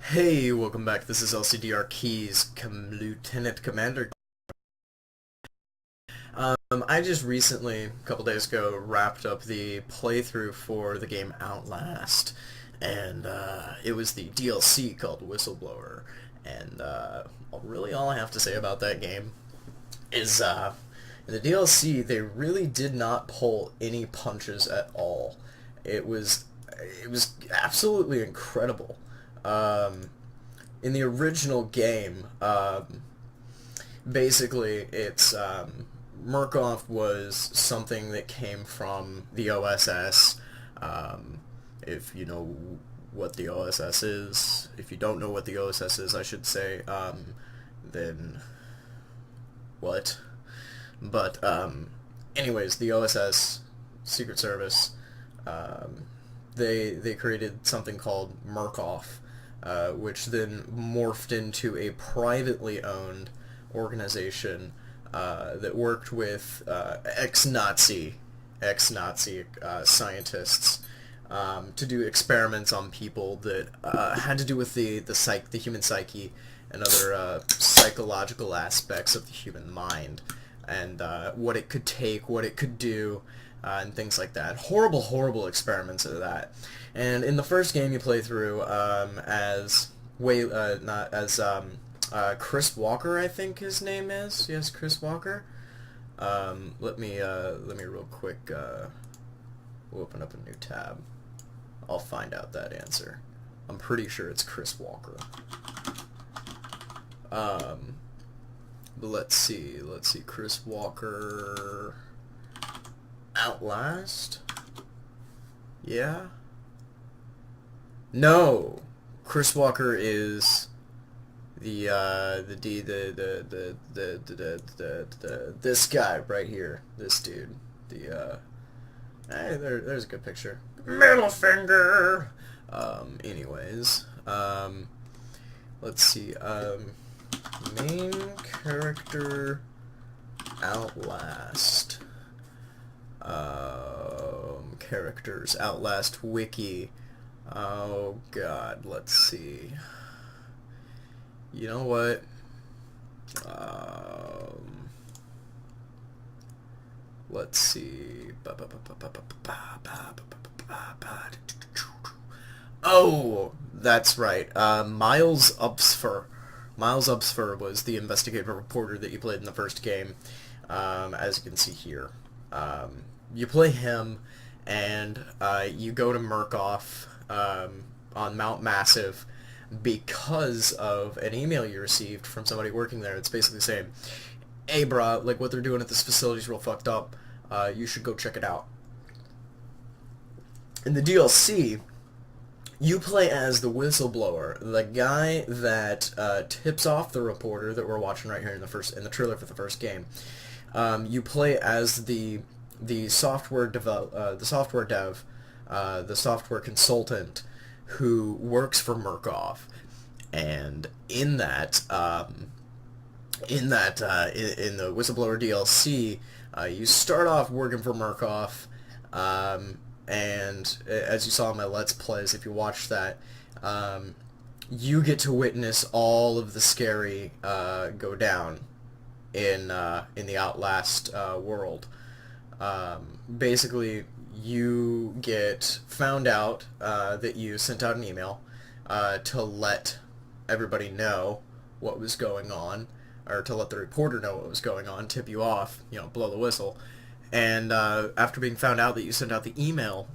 Hey, welcome back. This is LCDR Keys, Lieutenant Commander. I just recently, a couple days ago, wrapped up the playthrough for the game Outlast, and it was the DLC called Whistleblower. And really all I have to say about that game is in the DLC they really did not pull any punches at all. It was absolutely incredible. In the original game, basically, Murkoff was something that came from the OSS. If you know what the OSS is, if you don't know what the OSS is, I should say, then what? But, anyways, the OSS, Secret Service, they created something called Murkoff, which then morphed into a privately owned organization that worked with ex-Nazi scientists to do experiments on people that had to do with the human psyche and other psychological aspects of the human mind, and what it could take, what it could do, and things like that. Horrible, horrible experiments of that. And in the first game you play through Chris Walker, I think his name is. Yes, Chris Walker. Let me real quick we'll open up a new tab. I'll find out that answer. I'm pretty sure it's Chris Walker. But let's see, Chris Walker Outlast? Yeah? No! Chris Walker is this guy right here. This dude. There's a good picture. Middle finger! Anyways, let's see, main character Outlast. Characters, Outlast wiki. Oh god, let's see. You know what? Let's see. Oh, that's right. Miles Upsfer. Miles Upsfer was the investigative reporter that you played in the first game, as you can see here. You play him, and you go to Murkoff on Mount Massive because of an email you received from somebody working there. It's basically saying, hey brah, like what they're doing at this facility is real fucked up. You should go check it out. In the DLC, you play as the Whistleblower, the guy that tips off the reporter that we're watching right here in the trailer for the first game. You play as the software the software consultant who works for Murkoff, and in the Whistleblower DLC, you start off working for Murkoff, and as you saw in my Let's Plays, if you watched that, you get to witness all of the scary go down in the Outlast world. Basically, you get found out that you sent out an email to let everybody know what was going on, or to let the reporter know what was going on, tip you off, blow the whistle. And after being found out that you sent out the email,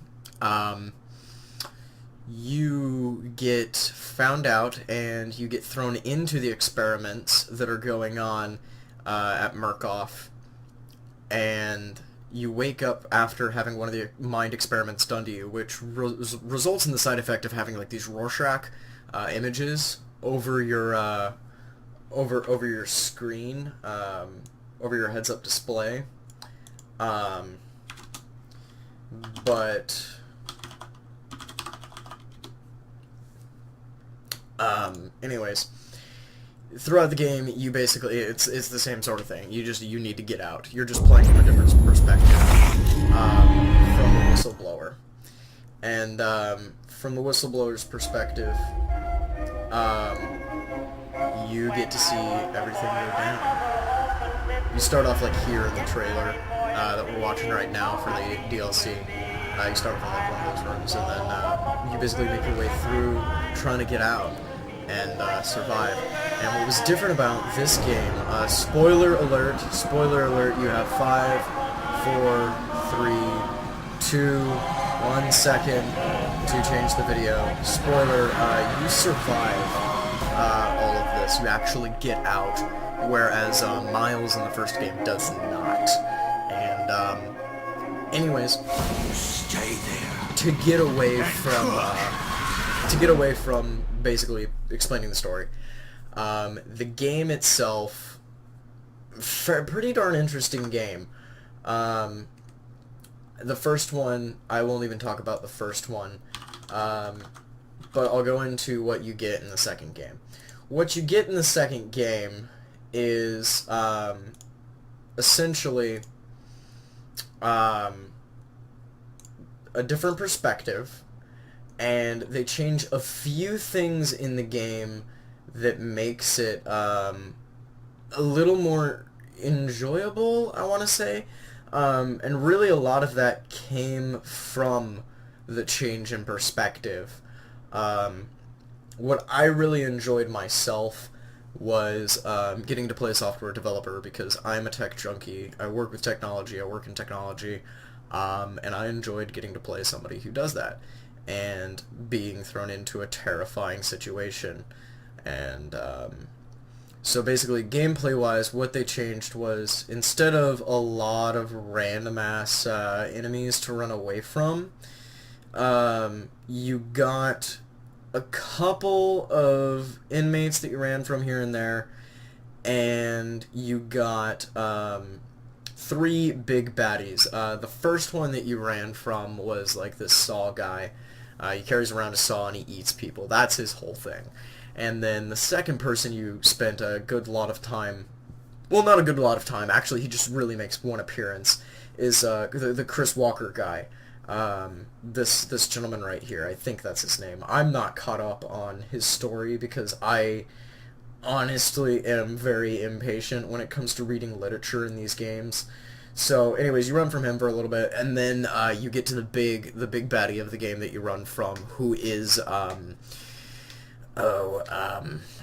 you get found out and you get thrown into the experiments that are going on at Murkoff, and you wake up after having one of the mind experiments done to you, which results in the side effect of having like these Rorschach images over your over your screen, over your heads-up display. Anyways, throughout the game, you basically, it's the same sort of thing. You need to get out. You're just playing from a different perspective, from the Whistleblower. And from the Whistleblower's perspective, um, you get to see everything go down. You start off like here in the trailer that we're watching right now for the DLC. You start from like one of those rooms, and then you basically make your way through trying to get out and survive. And what was different about this game, spoiler alert, you have 5, 4, 3, 2, 1 second to change the video. Spoiler, you survive all of this. You actually get out, whereas Miles in the first game does not. And anyways, stay there. To get away from basically explaining the story, the game itself, pretty darn interesting game. The first one, I won't even talk about the first one, but I'll go into what you get in the second game. What you get in the second game is essentially a different perspective, and they change a few things in the game that makes it a little more enjoyable, I want to say. And really a lot of that came from the change in perspective. What I really enjoyed myself was getting to play a software developer, because I'm a tech junkie. I work with technology, I work in technology, and I enjoyed getting to play somebody who does that and being thrown into a terrifying situation. And so basically, gameplay-wise, what they changed was, instead of a lot of random-ass enemies to run away from, you got a couple of inmates that you ran from here and there, and you got 3 big baddies. The first one that you ran from was like this saw guy. He carries around a saw and he eats people. That's his whole thing. And then the second person you spent a good lot of time, well, not a good lot of time, actually he just really makes one appearance, is the Chris Walker guy. This gentleman right here, I think that's his name. I'm not caught up on his story because I honestly am very impatient when it comes to reading literature in these games. So anyways, you run from him for a little bit, and then you get to the big baddie of the game that you run from, who is I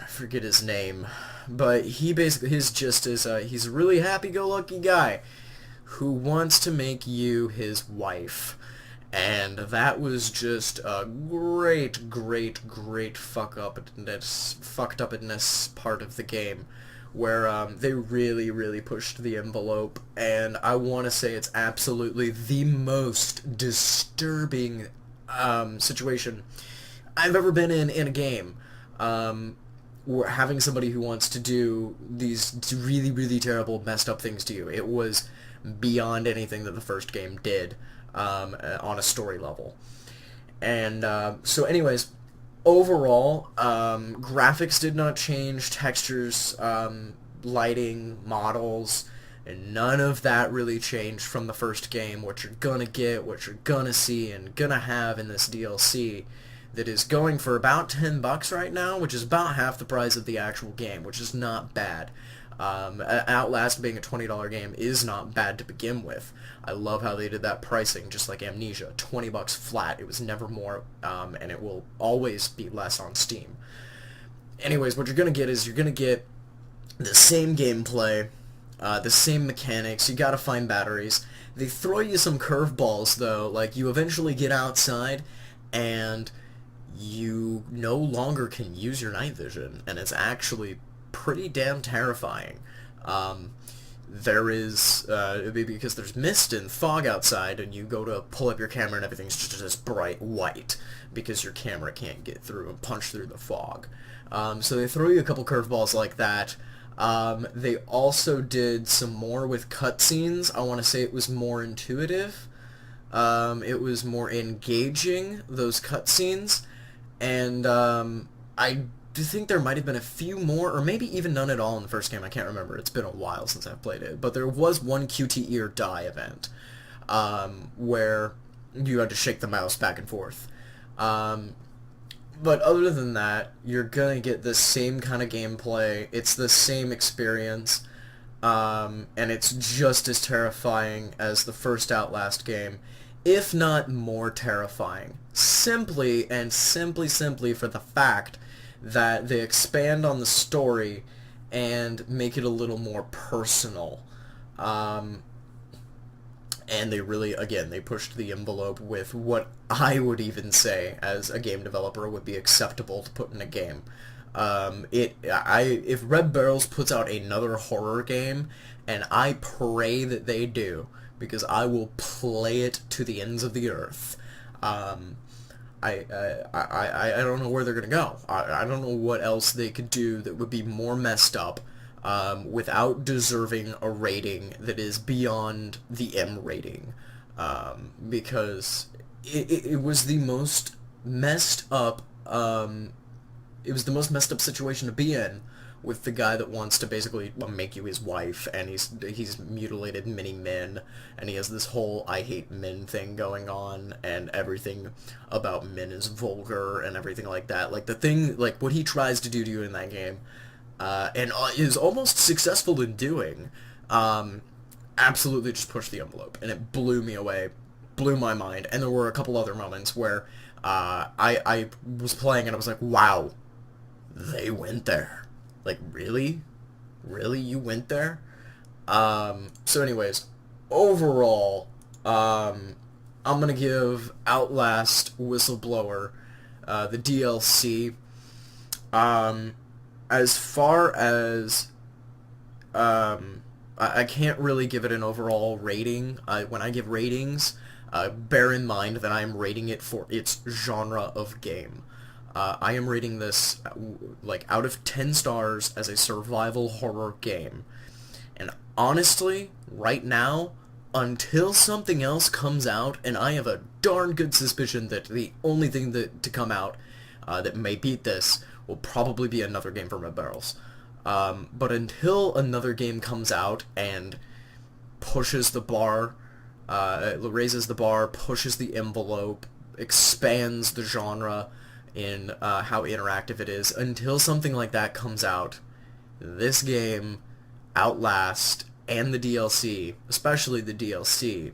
forget his name, but he basically, his gist is he's a really happy-go-lucky guy who wants to make you his wife. And that was just a great fucked upness part of the game, where they really pushed the envelope, and I want to say it's absolutely the most disturbing situation I've ever been in a game. Having somebody who wants to do these really terrible, messed up things to you. It was beyond anything that the first game did on a story level. And so anyways, overall, graphics did not change, textures, lighting, models, and none of that really changed from the first game. What you're gonna get, what you're gonna see, and gonna have in this DLC that is going for about $10 right now, which is about half the price of the actual game, which is not bad. Outlast being a $20 game is not bad to begin with. I love how they did that pricing, just like Amnesia. $20 flat. It was never more, and it will always be less on Steam. Anyways, what you're going to get is you're going to get the same gameplay, the same mechanics. You got to find batteries. They throw you some curveballs, though. Like, you eventually get outside, and you no longer can use your night vision, and it's actually pretty damn terrifying. There is, because there's mist and fog outside, and you go to pull up your camera and everything's just bright white, because your camera can't get through and punch through the fog. So they throw you a couple curveballs like that. They also did some more with cutscenes. I want to say it was more intuitive. It was more engaging, those cutscenes. And I do think there might have been a few more, or maybe even none at all in the first game. I can't remember. It's been a while since I've played it. But there was one QTE or die event where you had to shake the mouse back and forth. But other than that, you're gonna get the same kind of gameplay. It's the same experience, and it's just as terrifying as the first Outlast game, if not more terrifying. Simply for the fact that they expand on the story and make it a little more personal. Um, and they really, again, they pushed the envelope with what I would even say as a game developer would be acceptable to put in a game. If Red Barrels puts out another horror game, and I pray that they do, because I will play it to the ends of the earth. I don't know where they're gonna go. I don't know what else they could do that would be more messed up, without deserving a rating that is beyond the M rating, because it was the most messed up. It was the most messed up situation to be in, with the guy that wants to basically make you his wife, and he's mutilated many men, and he has this whole I hate men thing going on, and everything about men is vulgar and everything like that. Like the thing, like what he tries to do to you in that game, and is almost successful in doing, absolutely just pushed the envelope, and it blew me away, blew my mind. And there were a couple other moments where I was playing and I was like, wow, they went there. Like, really? Really? You went there? So anyways, overall, I'm gonna give Outlast Whistleblower, the DLC, as far as, I can't really give it an overall rating. When I give ratings, bear in mind that I am rating it for its genre of game. I am rating this, like, out of 10 stars as a survival horror game. And honestly, right now, until something else comes out, and I have a darn good suspicion that the only thing to come out that may beat this will probably be another game from Red Barrels. But until another game comes out and pushes the bar, raises the bar, pushes the envelope, expands the genre in how interactive it is, until something like that comes out, this game, Outlast, and the DLC, especially the DLC,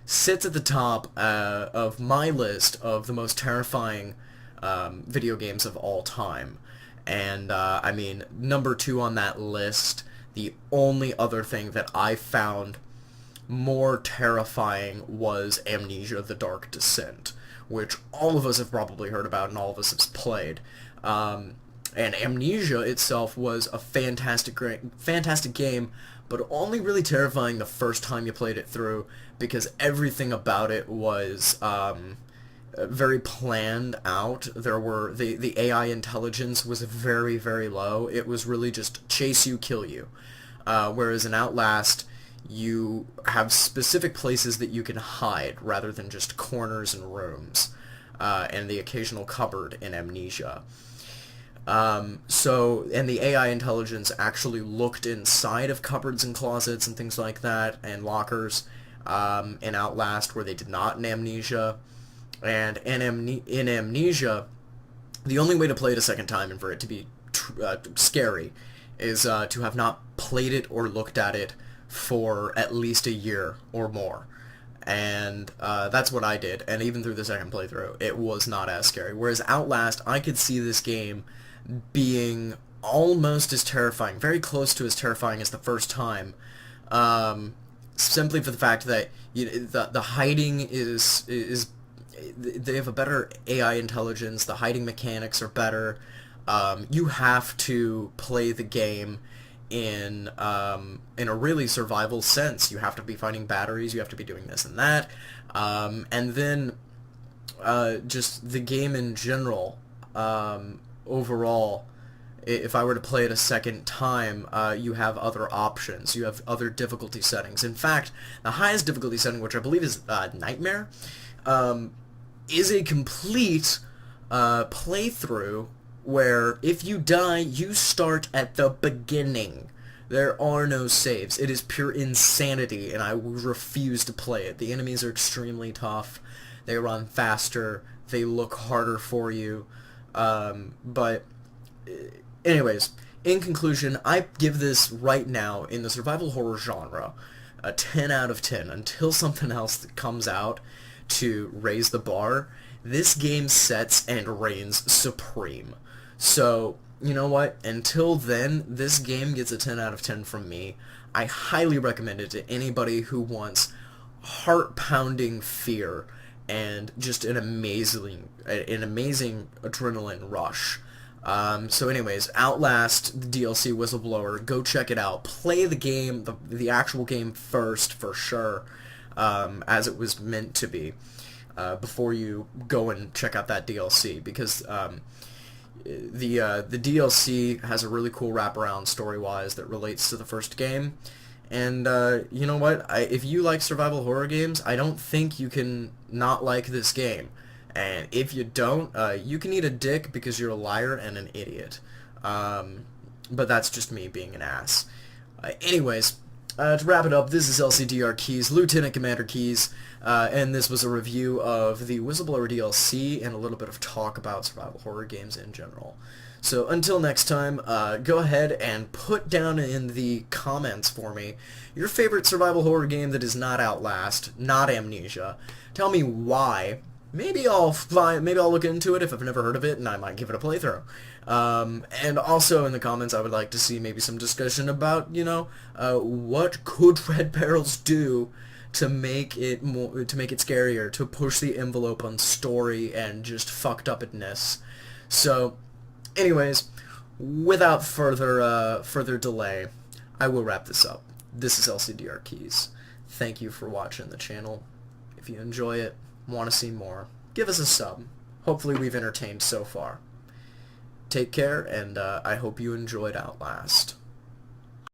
sits at the top of my list of the most terrifying video games of all time. And, I mean, number 2 on that list, the only other thing that I found more terrifying was Amnesia: The Dark Descent, which all of us have probably heard about and all of us have played. And Amnesia itself was a fantastic game, but only really terrifying the first time you played it through, because everything about it was very planned out. There were the AI intelligence was very, very low. It was really just chase you, kill you. Whereas in Outlast, you have specific places that you can hide rather than just corners and rooms, and the occasional cupboard in Amnesia. And the AI intelligence actually looked inside of cupboards and closets and things like that, and lockers, in Outlast, where they did not in Amnesia. And in Amnesia, the only way to play it a second time and for it to be scary is to have not played it or looked at it for at least a year or more. And that's what I did, and even through the second playthrough, it was not as scary. Whereas Outlast, I could see this game being almost as terrifying, very close to as terrifying as the first time, simply for the fact that the hiding is they have a better AI intelligence, the hiding mechanics are better. You have to play the game in a really survival sense. You have to be finding batteries, you have to be doing this and that, and then just the game in general, overall, if I were to play it a second time, you have other options, you have other difficulty settings. In fact, the highest difficulty setting, which I believe is Nightmare, is a complete playthrough where if you die, you start at the beginning. There are no saves. It is pure insanity, and I refuse to play it. The enemies are extremely tough. They run faster. They look harder for you. But anyways, in conclusion, I give this right now in the survival horror genre a 10 out of 10 until something else comes out to raise the bar. This game sets and reigns supreme. So, you know what? Until then, this game gets a 10 out of 10 from me. I highly recommend it to anybody who wants heart-pounding fear and just an amazing adrenaline rush. So anyways, Outlast, the DLC Whistleblower, go check it out. Play the game, the actual game first, for sure, as it was meant to be, before you go and check out that DLC, because the DLC has a really cool wraparound story-wise that relates to the first game. And you know what? If you like survival horror games, I don't think you can not like this game. And if you don't, you can eat a dick because you're a liar and an idiot. But that's just me being an ass. Anyways, to wrap it up, this is LCDR Keys, Lieutenant Commander Keys, and this was a review of the Whistleblower DLC and a little bit of talk about survival horror games in general. So until next time, go ahead and put down in the comments for me your favorite survival horror game that is not Outlast, not Amnesia. Tell me why. Maybe I'll look into it if I've never heard of it, and I might give it a playthrough. And also in the comments, I would like to see maybe some discussion about, what could Red Barrels do to make it scarier, to push the envelope on story and just fucked upness. So, anyways, without further delay, I will wrap this up. This is LCDR Keys. Thank you for watching the channel. If you enjoy it, want to see more, give us a sub. Hopefully we've entertained so far. Take care, and I hope you enjoyed Outlast.